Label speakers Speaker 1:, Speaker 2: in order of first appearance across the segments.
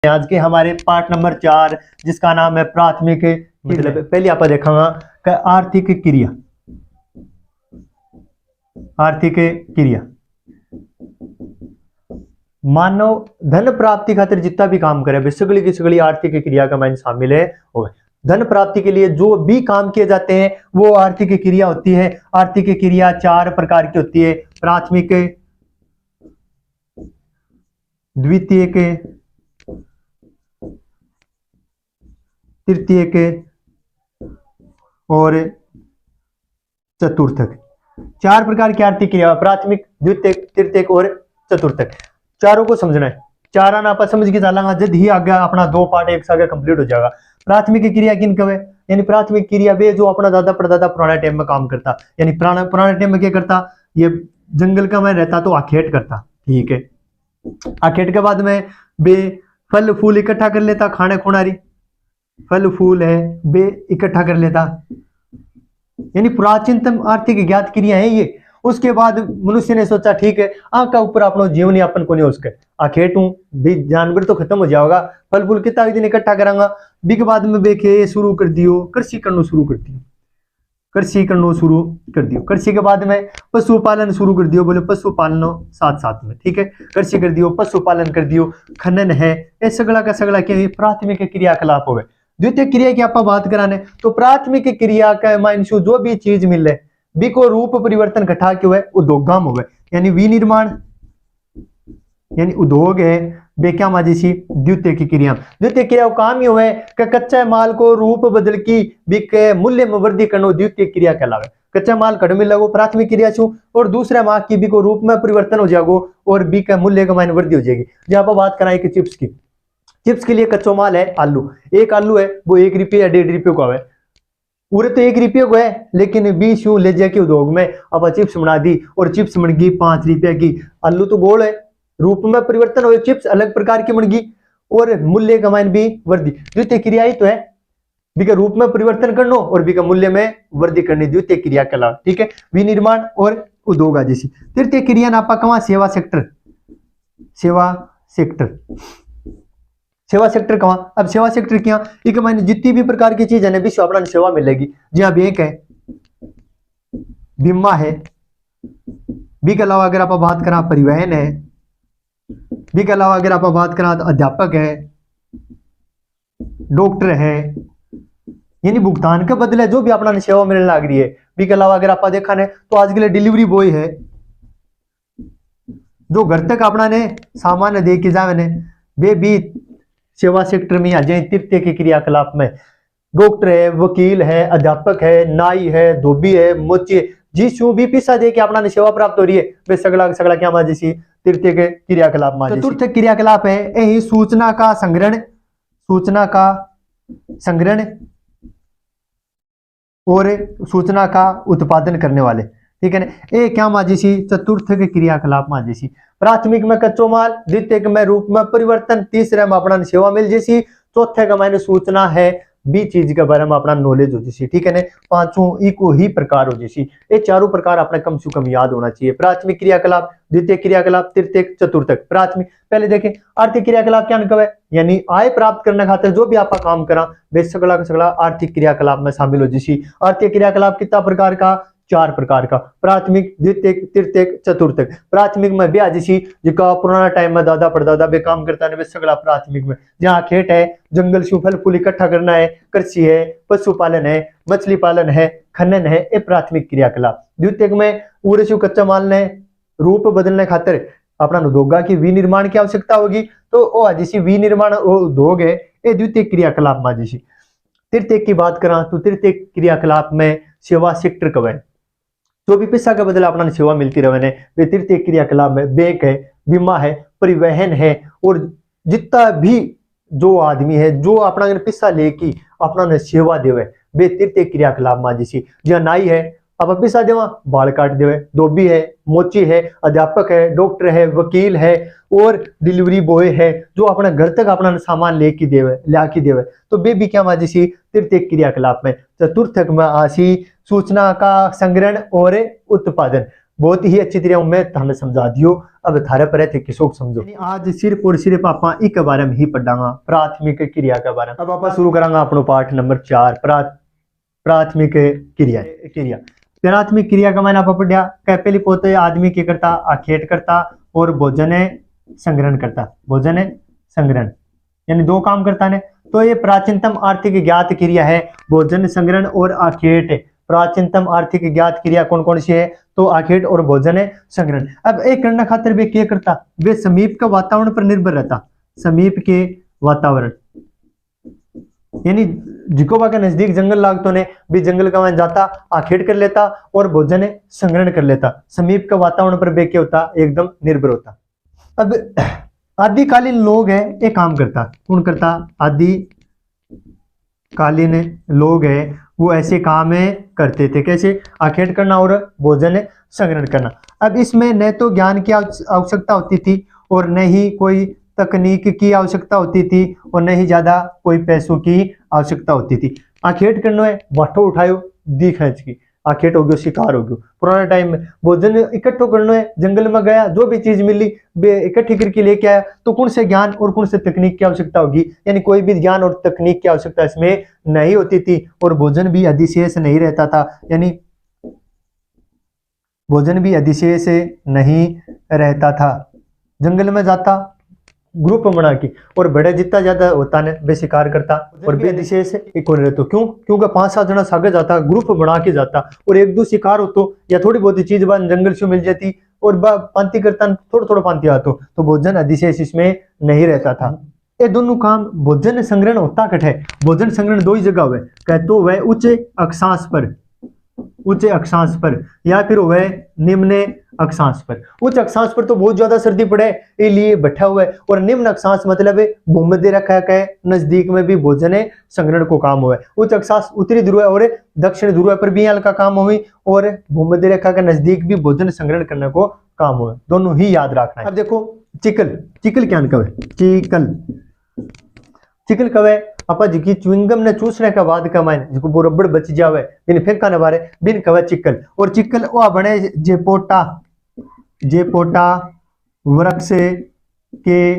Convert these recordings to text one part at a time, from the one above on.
Speaker 1: आज के हमारे पार्ट नंबर 4 जिसका नाम है प्राथमिक मतलब पहले आप देखांगा कि आर्थिक क्रिया। आर्थिक क्रिया मानव धन प्राप्ति खातिर जितना भी काम करे वे सगली की सगली आर्थिक क्रिया का मान शामिल है। धन प्राप्ति के लिए जो भी काम किए जाते हैं वो आर्थिक क्रिया होती है। आर्थिक क्रिया 4 प्रकार की होती है, प्राथमिक, द्वितीयक, तृतीयक और चतुर्थक। 4 प्रकार की आर्थिक क्रिया, प्राथमिक, द्वितीयक, तृतीयक और चतुर्थक। चारों को समझना है। चारा ना आप समझ के चलांगा जब ही आगे अपना 2 पार्ट एक साथ कंप्लीट हो जाएगा। प्राथमिक क्रिया किन कब है, यानी प्राथमिक क्रिया वे जो अपना दादा परदादा पुराने टाइम में काम करता, यानी पुराने टाइम में क्या करता, ये जंगल का में रहता तो आखेट करता, ठीक है। आखेट के बाद में बे फल फूल इकट्ठा कर लेता, खाने खुनारी फल फूल है बे इकट्ठा कर लेता, यानी प्राचीनतम आर्थिक ज्ञात क्रिया है ये। उसके बाद मनुष्य ने सोचा ठीक है आका ऊपर अपना जीवन यापन को नहीं उसके आखेटू भी जानवर तो खत्म हो जाएगा, फल फूल कितना दिन इकट्ठा करांगा। बी के बाद में देखे शुरू कर दियो कृषि करना शुरू कर दियो, कृषि करना शुरू कर दियो। कृषि के बाद में पशुपालन शुरू कर दियो, बोले पशुपालन साथ साथ में, ठीक है। कृषि कर दियो, पशुपालन कर दियो, खनन है, ये सगला का सगला क्या प्राथमिक क्रियाकलाप हो गए। द्वितीय क्रिया की आप बात कराने तो प्राथमिक क्रिया का माइंसु जो भी चीज मिले बी को रूप परिवर्तन घटा के हुए उद्योगाम हो गए, यानी विनिर्माण, यानी उद्योग है बे क्या माजी सी द्वितीय की क्रिया। द्वितीय क्रिया काम ही हुए कि कच्चे माल को रूप बदल की बिके मूल्य में वृद्धि करना द्वितीय क्रिया कहलावे। कच्चा माल कट मिल लगो प्राथमिक क्रिया छू और दूसरे माह की बी को रूप में परिवर्तन हो जाएगो और बी का मूल्य का मान वृद्धि हो जाएगी। जहां पर बात कराए कि चिप्स की, चिप्स के लिए कच्चो माल है आलू, एक आलू है वो 1 रुपये या 1.5 रुपये का है, पूरे तो 1 रुपये को है, लेकिन 20 ले जाके उद्योग में अब चिप्स बना दी और चिप्स बन गई 5 रुपये की। आलू तो गोल है, रूप में परिवर्तन हो, चिप्स अलग प्रकार की बन गई और मूल्य का मान भी वृद्धि। द्वितीय क्रिया ही तो है, बीका रूप में परिवर्तन करना और बीका मूल्य में वृद्धि करनी, द्वितीय क्रिया कहलावे, ठीक है। विनिर्माण और उद्योग आ जैसी। तृतीय क्रिया नापा कमा सेवा सेक्टर, सेवा सेक्टर, सेवा सेक्टर कहां, अब सेवा सेक्टर क्या एक मैंने जितनी भी प्रकार की चीज है ना विश्व अपना सेवा मिलेगी। जहां बैंक है, बीमा है, बी के अलावा अगर आप बात करा परिवहन है, बी के अलावा अगर आप बात करा तो अध्यापक है, डॉक्टर है, यानी भुगतान के बदले जो भी अपना सेवा मिलने लग रही है। बी के अलावा अगर आप देखा ने तो आज के लिए डिलीवरी बॉय है जो घर तक अपना ने सामान दे के जावे ने, वे भी सेवा सेक्टर में आ जाए। तृतीय के क्रियाकलाप में डॉक्टर है, वकील है, अध्यापक है, नाई है, धोबी है, मोची जिसू भी पैसा दे के अपना सेवा प्राप्त हो रही है वे सगला सगला क्या माजी सी तृतीय के क्रियाकलाप में। चतुर्थ क्रियाकलाप है यही सूचना का संग्रहण, सूचना का संग्रहण और सूचना का उत्पादन करने वाले, ठीक है ना। ये क्या माजी सी चतुर्थ के क्रियाकलाप माजी सी। प्राथमिक में कच्चो माल, द्वितीय में रूप में परिवर्तन, तीसरे में अपना सेवा मिल जैसी, चौथे का मायने सूचना है बी चीज के बारे में अपना नॉलेज हो जैसी, ठीक है ना। पांचों इको ही प्रकार हो जैसी। ये चारों प्रकार अपने कम से कम याद होना चाहिए। प्राथमिक क्रियाकलाप, द्वितीय क्रियाकलाप, तृतीय, चतुर्थक। प्राथमिक पहले देखें आर्थिक क्रियाकलाप क्या है, यानी आय प्राप्त करने खातिर जो भी आप काम करा वे सगला का सगला आर्थिक क्रियाकलाप में शामिल हो जैसी। आर्थिक क्रियाकलाप कितना प्रकार का, 4 प्रकार का, प्राथमिक, द्वितीय, तृतीय, चतुर्थक। प्राथमिक में ब्याह जैसी जिका पुराना टाइम में दादा परदादा बे काम करता है वे सगला प्राथमिक में। जहाँ खेत है, जंगल से फल फूल इकट्ठा करना है, कृषि है, पशुपालन है, मछली पालन है, खनन है, ये प्राथमिक क्रियाकलाप। द्वितीय में पूरे से कच्चा माल ने रूप बदलने खातिर अपना उद्योगा की विनिर्माण की आवश्यकता होगी तो वो जैसी विनिर्माण उद्योग है ये द्वितीय क्रियाकलाप में जैसी। तृतीय की बात करा तो तृतीय क्रियाकलाप में सेवा सेक्टर कब है, जो भी पैसा का बदला अपना सेवा मिलती रहे वे तृतीय क्रियाकलाप में। बैंक है, बीमा है, परिवहन है और जितना भी जो आदमी है जो अपना पैसा लेके अपना सेवा देवे वे तृतीय क्रियाकलाप में जैसी। जहाँ नाई है अब पैसा देवा बाल काट देवे, धोबी है, मोची है, अध्यापक है, डॉक्टर है, वकील है और डिलीवरी बॉय है जो अपना घर तक अपना सामान लेके देवे लाके देवे तो वे भी क्या माजी सी तृतीय क्रियाकलाप में। चतुर्थक में आसी सूचना का संग्रहण और उत्पादन। बहुत ही अच्छी तरह मैं तुम्हें समझा दियो। अब थारे पर थे किसोक समझो। आज सिर्फ और सिर्फ आप एक बारे में ही पढ़ांगा प्राथमिक क्रिया के बारे में। अब आप शुरू करांगा अपनो पाठ नंबर 4 प्राथमिक क्रिया। प्राथमिक क्रिया का मैंने आप पढ़िया कह पहली पोते आदमी की करता आखेट करता और भोजन संग्रहण करता। भोजन संग्रहण यानी दो काम करता ने। तो ये प्राचीनतम आर्थिक ज्ञात क्रिया है भोजन संग्रहण और आखेट। प्राचीनतम आर्थिक ज्ञात क्रिया कौन कौन सी है? तो आखेट और भोजन संग्रहण। अब एक करना खातिर वे क्या करता? वे समीप का वातावरण पर निर्भर रहता। समीप के वातावरण यानी जिकोबा के नजदीक जंगल लागतो ने भी जंगल का वहां जाता आखेट कर लेता और भोजन संग्रहण कर लेता। समीप का वातावरण पर वे क्या होता? एकदम निर्भर होता। अब आदिकालीन लोग है एक काम करता। कौन करता? आदिकालीन लोग है वो ऐसे काम करते थे। कैसे? आखेट करना और भोजन संग्रहण करना। अब इसमें न तो ज्ञान की आवश्यकता होती थी और न ही कोई तकनीक की आवश्यकता होती थी और न ही ज्यादा कोई पैसों की आवश्यकता होती थी। आखेट करना है बाटो उठायो दी खींच की आखेट हो गयो शिकार हो गयो। पुराने टाइम में भोजन इकट्ठो करना है जंगल में गया जो भी चीज मिली इकट्ठी करके लेके आया। तो कौन से ज्ञान और कौन से तकनीक की आवश्यकता होगी? यानी कोई भी ज्ञान और तकनीक की आवश्यकता इसमें नहीं होती थी और भोजन भी अधिशेष नहीं रहता था। यानी भोजन भी अधिशेष नहीं रहता था। जंगल में जाता ग्रुप बना के और बड़े जितना ज्यादा होता ने वे शिकार करता और बे अधिशेष एक और रहते। क्यों? क्योंकि 5-7 जना सागे जाता ग्रुप बना के जाता और एक दो शिकार होतो या थोड़ी बहुत चीज बाद जंगल से मिल जाती और पांति करता थोड़ा थोड़ा पांति आतो। तो भोजन अधिशेष इसमें नहीं रहता था। ये दोनों काम भोजन संग्रहण होता कट है। भोजन संग्रहण दो ही जगह हुए कह तो वह उच्च अक्षांश पर या फिर वह निम्न अक्षांश पर। उच्च अक्षांश पर तो बहुत ज्यादा सर्दी पड़े इसलिए बैठा हुआ है और निम्न अक्षांश मतलब भूमध्य रेखा के नजदीक में भी भोजन संग्रहण को काम हुआ है। उच्च अक्षांश उत्तरी ध्रुव और दक्षिण ध्रुव पर भी हल्का काम हुई और भूमध्य रेखा के नजदीक भी भोजन संग्रहण करने को काम हुआ। दोनों ही याद रखना है। अब देखो चिकल क्या कवे? चिकल कवे अपा जी च्युइंगम ने चूसने के बाद का माइन जिको वो रबड़ बच जावे बिन फेंका न बारे बिन कवे चिकल। और चिकल वो बने जेपोटा वृक्ष के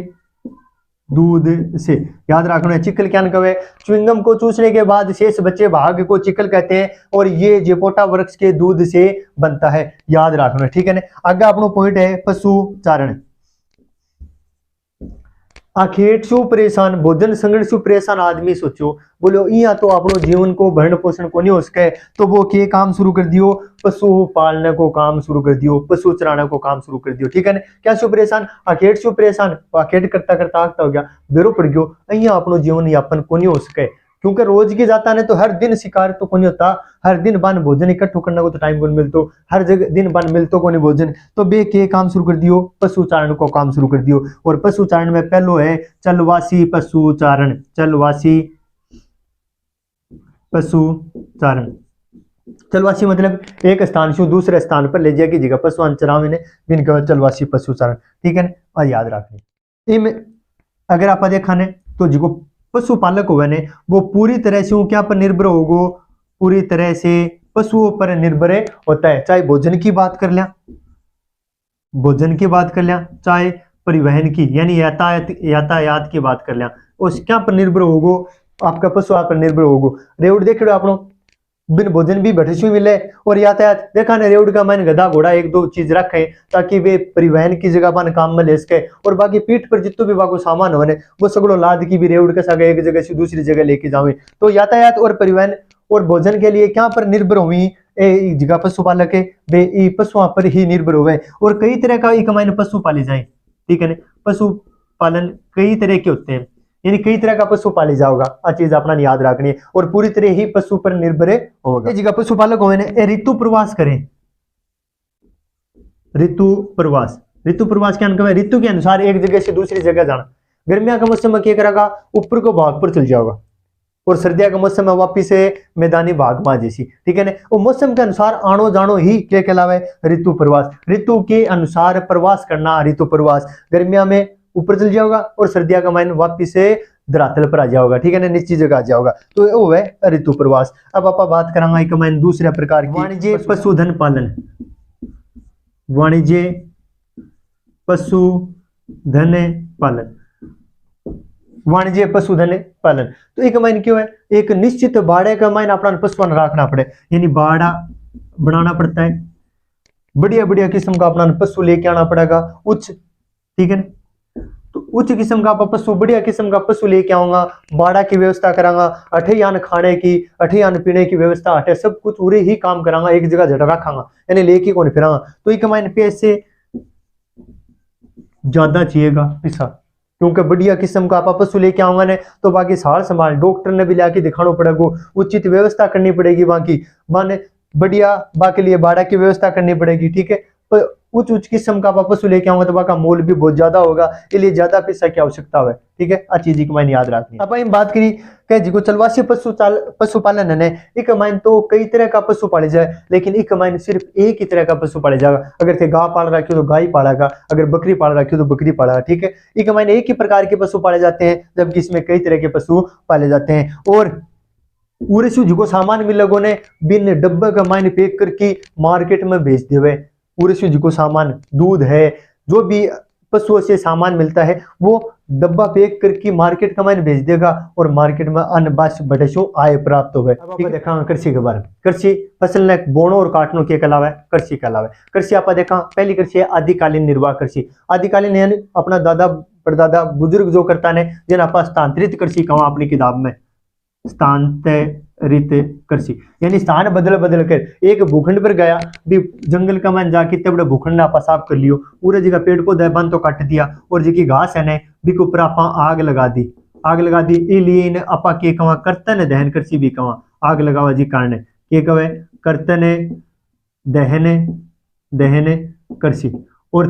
Speaker 1: दूध से। याद रखना है चिकल क्या कवे? च्युइंगम को चूसने के बाद शेष बचे भाग को चिकल कहते हैं और ये जेपोटा वृक्ष के दूध से बनता है। याद रखना है, ठीक है ना। आगे अपनो पॉइंट है पशु चारण। आखेट सु परेशान भोजन संग्रहण सु परेशान आदमी सोचो बोलो इया तो अपनो जीवन को भरण पोषण को नहीं हो सके तो वो के काम शुरू कर दियो? पशु पालने को काम शुरू कर दियो, पशु चराने को काम शुरू कर दियो, ठीक है ना। क्या सु परेशान? आखेट सु परेशान। आखेट करता करता आगता हो गया बेरो पड़ गयो इया अपनो जीवन यापन को नहीं हो सके क्योंकि रोज की जाता ने तो हर दिन शिकार तो कोनी होता। हर दिन बन भोजन इकट्ठो करने को तो टाइम कोनी मिलतो। हर जगह दिन बन मिलतो कोनी भोजन। तो बे के काम शुरू कर दियो? पशु चारण को काम शुरू कर दियो। और पशु चारण में पहलो है चलवासी पशु चारण। चलवासी पशु चारण। चलवासी मतलब एक स्थान से दूसरे स्थान पर ले जाके जगह पशु चरावे ने बिन कहे चलवासी पशु चारण, ठीक है ना। याद रखनी इनमें अगर आप देखा ने तो जो पशुपालक हुए ने वो पूरी तरह से क्या पर निर्भर होगो? पूरी तरह से पशुओं पर निर्भर होता है। चाहे भोजन की बात कर लिया चाहे परिवहन की यानी यातायात की बात कर लिया उस क्या पर निर्भर होगो? आपका पशु आप पर निर्भर होगो। रेवड़ देख लो आप बिन भोजन भी भटसू मिले और यातायात देखा ने रेवड़ का मैंने गधा घोड़ा एक दो चीज रखे ताकि वे परिवहन की जगह पर काम में ले सके और बाकी पीठ पर जितो भी वाको सामान होने वो सगड़ो लाद की भी रेवड़ के साथ एक जगह से दूसरी जगह लेके जावे। तो यातायात और परिवहन और भोजन के लिए क्या पर निर्भर हुई? जगह पशुपालक है वे पशुओं पर ही निर्भर हुए और कई तरह का एक मायने पशु पाले जाए, ठीक है ना। पशुपालन कई तरह के होते हैं यानी कई तरह का पशु पाले जाओगा। आ चीज अपना याद रखनी है और पूरी तरह ही पशु पर निर्भर होगा। ये जगह पशुपालक होने ऋतु प्रवास करें। ऋतु प्रवास क्या है? ऋतु के अनुसार एक जगह से दूसरी जगह जाना। गर्मियों का मौसम में क्या करेगा? ऊपर को भाग पर चल जाओगा और सर्दियों का मौसम में वापिस से मैदानी भाग में जैसी, ठीक है ना। वो मौसम के अनुसार आनो जानो ही क्या कहलावे? ऋतु प्रवास। ऋतु के अनुसार प्रवास करना ऋतु प्रवास। गर्मियों में ऊपर चल जाओगा और सर्दियों का मायने वापिस से धरातल पर आ जाओगा, ठीक है ना, नीची जगह आ जाओगा। तो वो है ऋतु प्रवास। अब आप बात करांगा एक मायने दूसरे प्रकार की वाणिज्य पशुधन पालन। वाणिज्य पशुधन पालन, वाणिज्य पशुधन पालन। तो एक मायने क्यों है, एक निश्चित बाड़े का मायने अपना पशु रखना पड़े, यानी बाड़ा बनाना पड़ता है, बढ़िया बढ़िया किस्म का अपना पशु लेके आना पड़ेगा उच्च, ठीक है ना। तो उच्च किस्म का पशु, बढ़िया किस्म का पशु लेके आऊंगा, बाड़ा की व्यवस्था करांगा, अठे यान खाने की, अठे यान पीने की व्यवस्था, अठे सब कुछ पूरे ही काम करांगा, एक जगह जड़ रखांगा, यानी लेके कौन फिरांगा। तो एक मायने पैसे ज्यादा चाहिएगा पैसा, क्योंकि बढ़िया किस्म का आप पशु लेके आऊंगा ने तो बाकी साल संभाल डॉक्टर ने भी लाके दिखाना पड़ेगा, उचित व्यवस्था करनी पड़ेगी, बाकी माने बढ़िया बाकी लिए बाड़ा की व्यवस्था करनी पड़ेगी, ठीक है। पर उच्च उच्च किस्म का आप पशु लेके आऊंगा तो बाका मोल भी बहुत ज्यादा होगा, इसलिए ज्यादा पैसा की आवश्यकता है, ठीक है। अच्छी चीज की मैंने याद रखनी। अब हम बात करी कि जी को चलवासी पशुपालन है, एक मायने तो कई तरह का पशु पाले जाए, लेकिन एक मायने सिर्फ एक ही तरह का पशु पाले जाएगा। अगर थे गाय पाल रखी हो तो गाय पालेगा, अगर बकरी पाल रखी हो तो बकरी पालेगा, ठीक है। एक मायने एक ही प्रकार के पशु पाले जाते हैं, जबकि इसमें कई तरह के पशु पाले जाते हैं। और पूरे जो सामान मिल लोगों ने बिन डब्बे का मायने पैक करके मार्केट में बेच देवे, पूरे जो सामान दूध है, जो भी पशुओं से सामान मिलता है वो डब्बा पैक करके मार्केट का मायने बेच देगा, और मार्केट में अन्न बस बड़े आय प्राप्त हो गए। अब देखा कृषि के बारे में, कृषि फसल ने बोणो और काटनो के अलावा कृषि के अलावा कृषि आप देखा पहली कृषि है आदिकालीन निर्वाह कृषि। आदिकालीन यानी अपना दादा परदादा बुजुर्ग जो करता ने, जिन्हें आप स्थानांतरित कृषि कहा अपनी किताब में, स्थानांतरित कृषि यानी स्थान बदल बदल कर, एक भूखंड पर गया भी जंगल का मन जाके तब भूखंड आप साफ कर लियो, पूरे जगह पेड़ पौधे बन तो काट दिया, और जी घास है ने भी ऊपर आप आग लगा दी, आग लगा दी, इसलिए इन आपा के कवा कर्तन दहन कृषि भी कवा, आग लगावा जी कारण के कवे कर्तन दहन दहन कृषि। और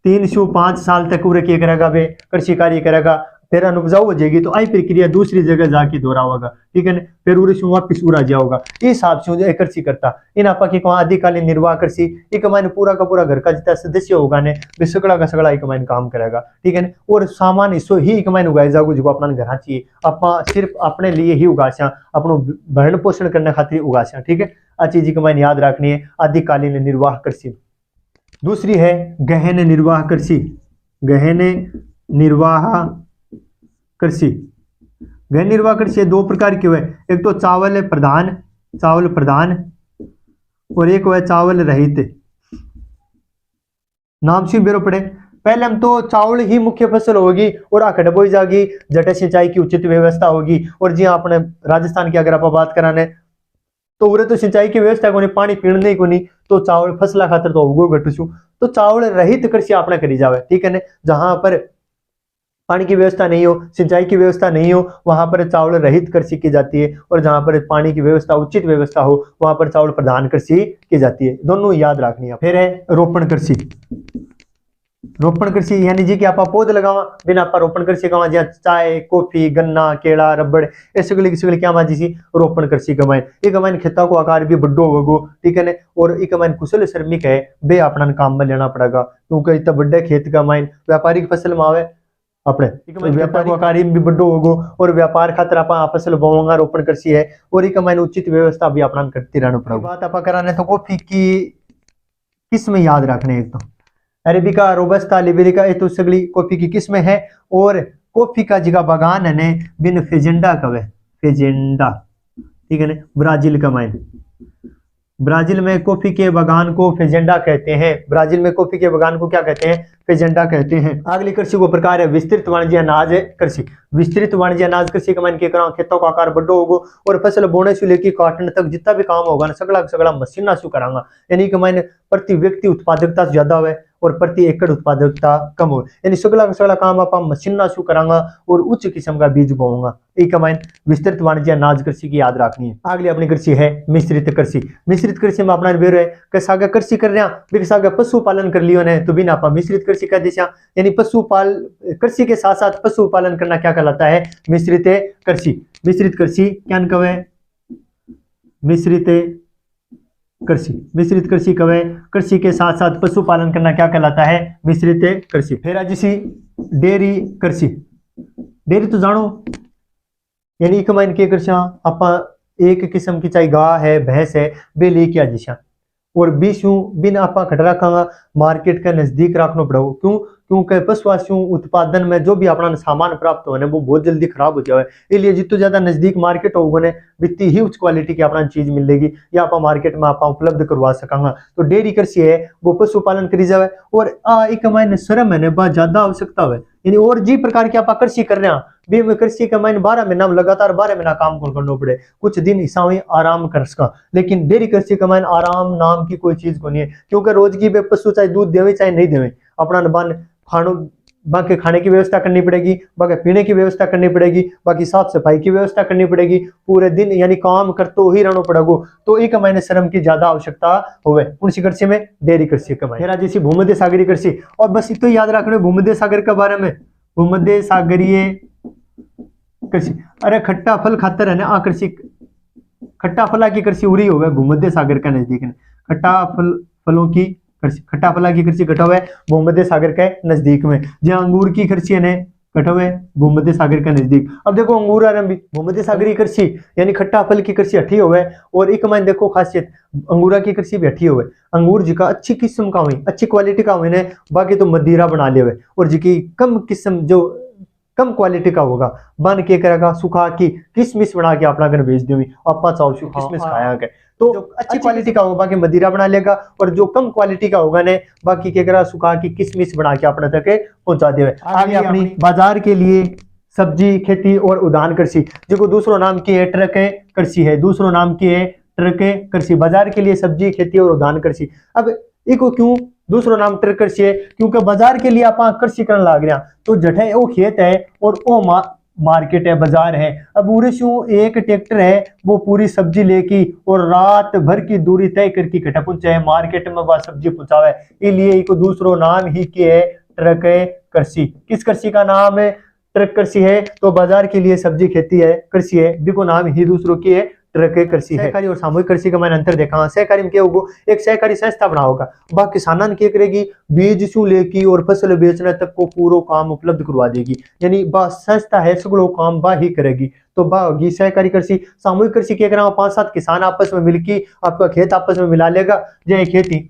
Speaker 1: 3 से 5 साल तक पूरे क्या करेगा वे कृषि कार्य करेगा, फिर अनुपजाऊ हो जाएगी तो आई प्रक्रिया दूसरी जगह जाके दोहराओगा, ठीक है ना, फिर उरे से वापिस उड़ा जाओगा। इस हिसाब से कृषि करता इन आपा की आदिकालीन निर्वाह कृषि, एक मायने पूरा का पूरा घर का जितना सदस्य होगा ने वे सगड़ा का सगड़ा एक मायने काम करेगा, ठीक है ना। और सामान इसो ही एक मायने उगाए जाओगे जो अपना घर चाहिए, आप सिर्फ अपने लिए ही उगासा, अपनो भरण पोषण करने खातिर उगासा, ठीक है। आ चीज एक मायने याद रखनी है, आदिकालीन निर्वाह कृषि। दूसरी है गहन निर्वाह कृषि, गहन निर्वाह कृषि। गहन निर्वाह कृषि 2 प्रकार की हुए, एक तो चावल प्रधान, चावल प्रधान, और एक है चावल रहित। नाम से बेरो पड़े, पहले हम तो चावल ही मुख्य फसल होगी और आकड़ बोई जाएगी, जटे सिंचाई की उचित व्यवस्था होगी। और जी अपने राजस्थान की अगर आप बात कराने तो उरे तो सिंचाई की व्यवस्था को नहीं, पानी पीने को नहीं, तो चावल फसला खातर तो उगो घटू, तो चावल रहित कृषि आपने करी जावे, ठीक है ना। जहां पर पानी की व्यवस्था नहीं हो, सिंचाई की व्यवस्था नहीं हो, वहां पर चावल रहित कृषि की जाती है, और जहां पर पानी की व्यवस्था उचित व्यवस्था हो वहां पर चावल प्रधान कृषि की जाती है। दोनों याद रखनी है। फिर है रोपण कृषि। रोपण कृषि यानी जी कि आप पौध लगावा, बिना आप रोपण कृषि कमा, जहाँ चाय कॉफी गन्ना केला रबड़ ये सगली क्या माजी सी रोपण कृषि कमाए। एक माइन खेतों को आकार भी बड्डो होगो, ठीक है ने, और एक माइन कुशल श्रमिक है बे अपना काम में लेना पड़ेगा, क्योंकि इतना बड़े खेत का माइन व्यापारिक फसल में आवे अपने व्यापार को आकार भी बड्डो होगो, और व्यापार खातर आप फसल बोवांगा रोपण कृषि है, और एक माइन उचित व्यवस्था भी अपना करती रहना पड़ेगा। बात आप कराने तो कॉफी की किस्म याद रखने, एक तो अरेबिका रोबस्ता लिबेरिका, ये तो सगली कॉफी की किस्में हैं। और कॉफी का जगह बागान है ने बिन फेजेंडा कवे, फेजेंडा, ठीक है ना, ब्राजील का माइन, ब्राजील में कॉफी के बागान को फेजेंडा कहते हैं। ब्राजील में कॉफी के बागान को क्या कहते हैं? फेजेंडा कहते हैं। अगली कृषि को प्रकार है विस्तृत वाणिज्य अनाज कृषि। विस्तृत वाणिज्य अनाज कृषि का मान के करा खेतों का आकार बड़ो होगो, और फसल बोने से लेकर काटने तक जितना भी काम होगा ना सगला सगला मशीन से करांगा, यानी कि मैंने प्रति व्यक्ति उत्पादकता ज्यादा हुए और प्रति एकड़ उत्पादकता कम हो, यानी सगला सगला काम आप मशीन से करांगा और उच्च किस्म का बीज बोऊंगा। एक माइन विस्तृत वाणिज्य अनाज कृषि की याद रखनी है। अगली अपनी कृषि है मिश्रित कृषि। मिश्रित कृषि में अपना बेरो है कि सागा कृषि कर रहे हैं, सागा पशुपालन कर लियो ने तो बिना आप मिश्रित कृषि कर दिशा, यानी पशुपाल कृषि के साथ साथ पशुपालन करना क्या कहलाता है? मिश्रित कृषि। मिश्रित कृषि क्या कहे? मिश्रित कृषि। मिश्रित कृषि कवे कृषि के साथ साथ पशुपालन करना क्या कहलाता है? मिश्रित कृषि। फिर आज इसी डेयरी कृषि। डेयरी तो जानो, यानी एक माइन के कृषि आप एक किस्म की चाहे गाय है भैंस है वे लेके आ जिशा, और बीसों बिन आपा खट रखांगा मार्केट के नजदीक रखना पड़ेगा। क्यों? क्योंकि पशुवासियों उत्पादन में जो भी अपना सामान प्राप्त होने वो बहुत जल्दी खराब हो जाए, इसलिए जितना ज्यादा नजदीक मार्केट होगा ने बित्ती ही उच्च क्वालिटी की अपना चीज मिलेगी या आप मार्केट में आप उपलब्ध करवा सकांगा। तो डेयरी कृषि है वो पशुपालन करी जाए और एक मायने श्रम है बहुत ज्यादा आवश्यकता है, यानी और जी प्रकार की आप कृषि कर रहे हैं भी कृषि का मायने 12 महीना में लगातार 12 महीना काम करना पड़े, कुछ दिन हिस्सा आराम कर सका। लेकिन डेयरी कृषि का मायने आराम नाम की कोई चीज को नहीं है, क्योंकि रोज की पशु चाहे दूध देवे चाहे नहीं देवे अपना बन खानो बाकी खाने की व्यवस्था करनी पड़ेगी, बाकी पीने की व्यवस्था करनी पड़ेगी, बाकी साफ सफाई की व्यवस्था करनी पड़ेगी, पूरे दिन यानी काम करते ही रहना पड़ेगा। तो एक मायने श्रम की ज्यादा आवश्यकता होवे उनसी कृषि में डेयरी कृषि का मायने जैसी भूमध्य सागरीय कृषि। और बस इतो याद रखना भूमध्य सागर के बारे में, भूमध्य सागरीय कृषि अरे खट्टा फल खातर है ना कृषि, खट्टा फला की कृषि उरी होवे भूमध्य सागर का नजदीक, खट्टा फलों की खट्टा फला की कृषि कटा हुआ है भूमध्य सागर के नजदीक में। जहाँ अंगूर की कृषि है कटा हुआ है भूमध्य सागर के नजदीक। अब देखो अंगूर आरंभी भूमध्य सागरीय कृषि यानी खट्टा फल की कृषि हठी हुआ है। और एक मायने देखो खासियत अंगूरा की कृषि भी हठी हुआ है, अंगूर जिका अच्छी किस्म का हुई अच्छी क्वालिटी का हुई बाकी तो मदिरा बना ले हुए, और जिकी कम किस्म जो कम क्वालिटी का होगा बन के करेगा सुखा की किशमिश बना के अपना घर भेज दी आपा चाहो किशमिश खाया के तो अच्छी क्वालिटी का होगा बाकी मदिरा बना लेगा, और जो कम क्वालिटी का होगा ने बाकी के करा सुखा की किशमिश बना के अपने तक पहुंचा दे। आगे अपनी बाजार के लिए सब्जी खेती और उद्यान कृषि जो दूसरों नाम की है ट्रक कृषि है, दूसरों नाम की है ट्रक कृषि, बाजार के लिए सब्जी खेती और उद्यान कृषि। अब इको क्यों दूसरों नाम ट्रक कृषि है? क्योंकि बाजार के लिए आप कृषि करने लग रहे हैं तो जठे वो खेत है और वो मार्केट है बाजार है। अब उरेशु एक ट्रैक्टर है वो पूरी सब्जी लेके और रात भर की दूरी तय करके कटा पहुंचे मार्केट में वह सब्जी पहुंचावे, इसलिए एक दूसरों नाम ही के है ट्रक कृषि। किस कृषि का नाम है? ट्रक कृषि है। तो बाजार के लिए सब्जी खेती है कृषि है, बिको नाम ही दूसरों की है ट्रक कृषि है। सहकारी और सामूहिक कृषि का मैंने अंतर देखा। सहकारी में क्या होगा एक सहकारी संस्था बना होगा वह किसानों ने क्या करेगी बीज से लेके और फसल बेचने तक को पूरा काम उपलब्ध करवा देगी, यानी वह संस्था है सगड़ो काम वह ही करेगी। तो वह होगी सहकारी कृषि। सामूहिक कृषि क्या करा 5-7 किसान आपस में मिलकर आपका खेत आपस में मिला लेगा, यह खेती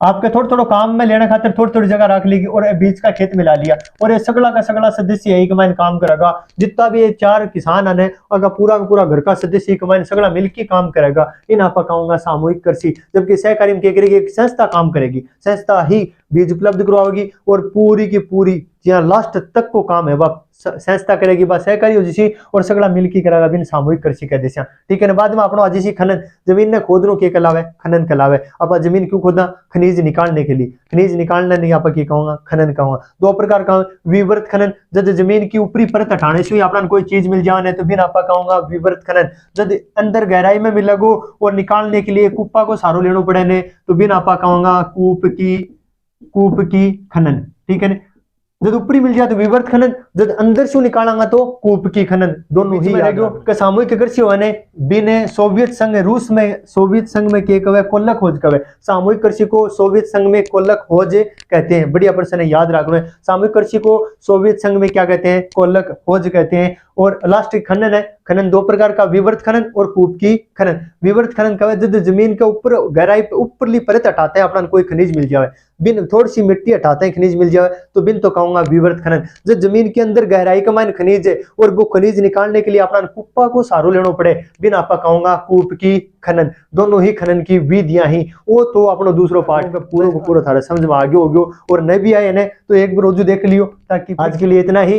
Speaker 1: आपके थोड़ा थोड़ा काम में लेने खातिर थोड़ी थोड़ी जगह रख लेगी और बीच का खेत मिला लिया और ये सगला का सगला सदस्य एक मायने काम करेगा। जितना भी ये 4 किसान है अगर पूरा का पूरा घर का सदस्य एक मायने सगला मिलकर काम करेगा, इन आप कहूंगा सामूहिक कृषि। जबकि सहकारी में क्या करेगी एक संस्था काम करेगी, संस्था ही बीज उपलब्ध करवाएगी और पूरी की पूरी जहाँ लास्ट तक को काम है वह संस्था करेगी, वह सहकारी हो जिसी और सगला मिलकर करेगा बिन सामूहिक कृषि कह देसिया। ठीक है ना। बाद में अपना जिसी खनन जमीन ने खोदनो के कलावे खनन कलावे आप जमीन क्यों खोदना खनिज निकालने के लिए, खनिज निकालना नहीं आप कहूंगा खनन कहूंगा। 2 प्रकार का विवर्त खनन जब जमीन की ऊपरी परत हटाने से अपना कोई चीज मिल जाने तो बिन आप कहूंगा विवर्त खनन। जब अंदर गहराई में मिलगो और निकालने के लिए कुप्पा को सारो लेना पड़े ने तो बिन आप कहूंगा कूप की खनन। ठीक है। जब ऊपरी मिल जाए तो विवर्त खनन, जब अंदर से निकालेंगे तो कूप की खनन। दोनों ही रहेगा। सामूहिक कृषि होने बिन सोवियत संघ रूस में सोवियत संघ में क्या कहे कोल्लक खोज कहे। सामूहिक कृषि को सोवियत संघ में कोल्लक खोज कहते हैं। बढ़िया प्रश्न है याद रखना। सामूहिक कृषि को सोवियत संघ में क्या कहते हैं कोल्लक खोज कहते हैं। और लास्ट खनन है, खनन 2 प्रकार का विवर्त खनन और कूप की खनन। विवर्त खनन कहे जब जमीन के ऊपर गहराई पे ऊपरली परत हटाते हैं अपना कोई खनिज मिल जाए, बिन थोड़ी सी मिट्टी हटाते हैं खनिज मिल जाए तो बिन तो कहूंगा विवर्त खनन। जब जमीन के अंदर गहराई का मान खनिज है और वो खनिज निकालने के लिए अपना कुप्पा को सारो लेना पड़े बिन आप कहूंगा कूप की खनन। दोनों ही खनन की विधियां ही वो तो अपना दूसरो पार्ट का पूरा थारा समझ में आगे हो गयो और नहीं भी आए तो एक बार रोजू देख लियो। ताकि आज के लिए इतना ही।